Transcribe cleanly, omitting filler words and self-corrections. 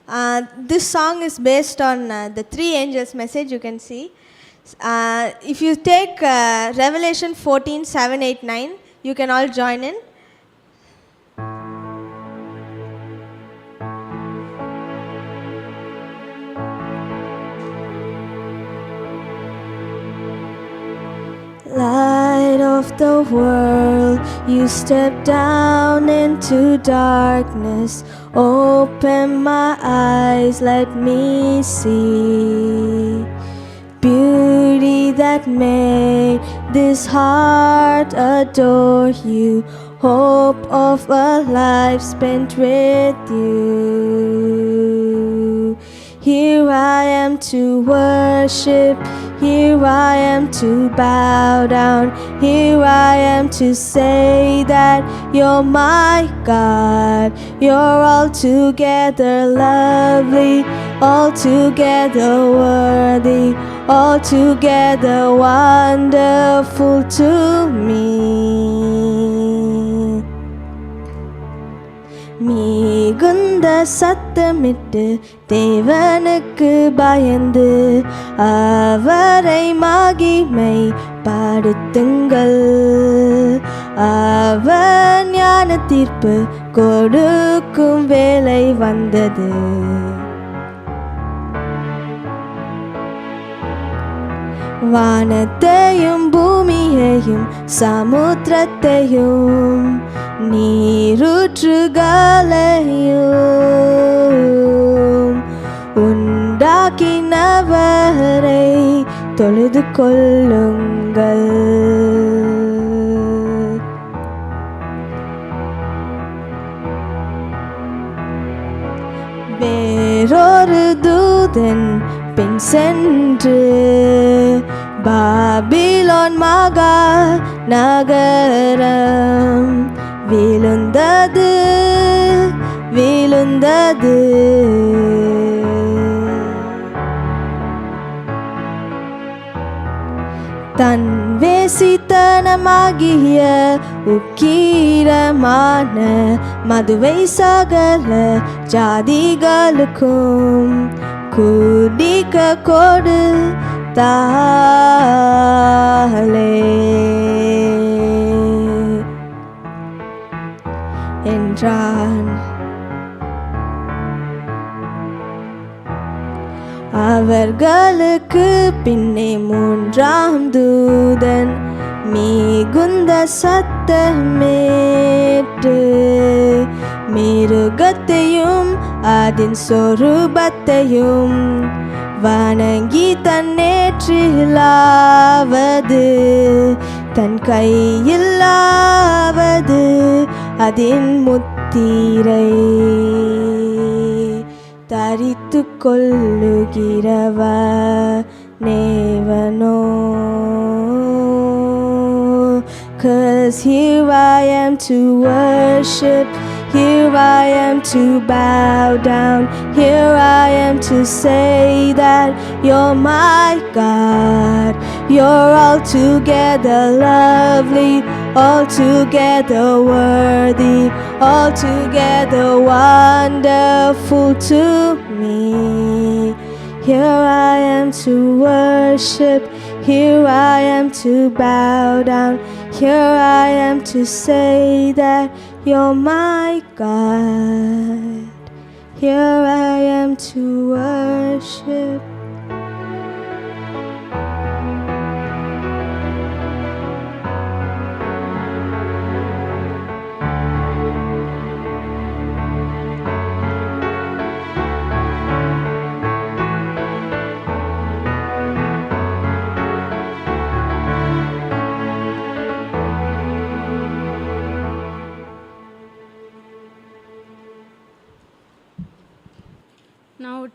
This song is based on the three angels message you can see. If you take Revelation 14:7, 8, 9, you can all join in. Light of the world, you step down into darkness. Open my eyes, let me see beauty that made this heart adore you. Hope of a life spent with you. Here I am to worship, here I am to bow down, here I am to say that you're my God. You're altogether lovely, altogether worthy, altogether wonderful to me. மிகுந்த சத்தமிட்டு தேவனுக்கு பயந்து அவரை மகிமை பாடுத்துங்கள். அவர் ஞான தீர்ப்பு கொடுக்கும் வேளை வந்தது. வானத்தையும் பூமியையும் சமுத்திரத்தையும் நீரூற்றுகளையும் உண்டாக்கினவரை தொழுது கொள்ளுங்கள். வேறொரு தூதன் பின் சென்று பாபிலோன் மகா நகரம் விழுந்தது விழுந்தது. தன் வேசித்தனமாகிய உக்கீரமான மதுவை சகல ஜாதிகளுக்கும் குடிக்க கொடு தாலே என்றான். அவர்களுக்கு பின்னே மூன்றாம் தூதன் மிகுந்த சத்தமேற்று மிருகத்தையும் அதன் சொரூபத்தையும் வணங்கி தன்னேற்றிலாவது தன் கையிலாவது அதன் முத்திரை தரித்து கொள்ளுகிறவனேவனோ. 'Cause here I am to worship, here I am to bow down, here I am to say that you're my God. You're altogether lovely, altogether worthy, altogether wonderful to me. Here I am to worship, here I am to bow down, here I am to say that you're my God. Here I am to worship. Now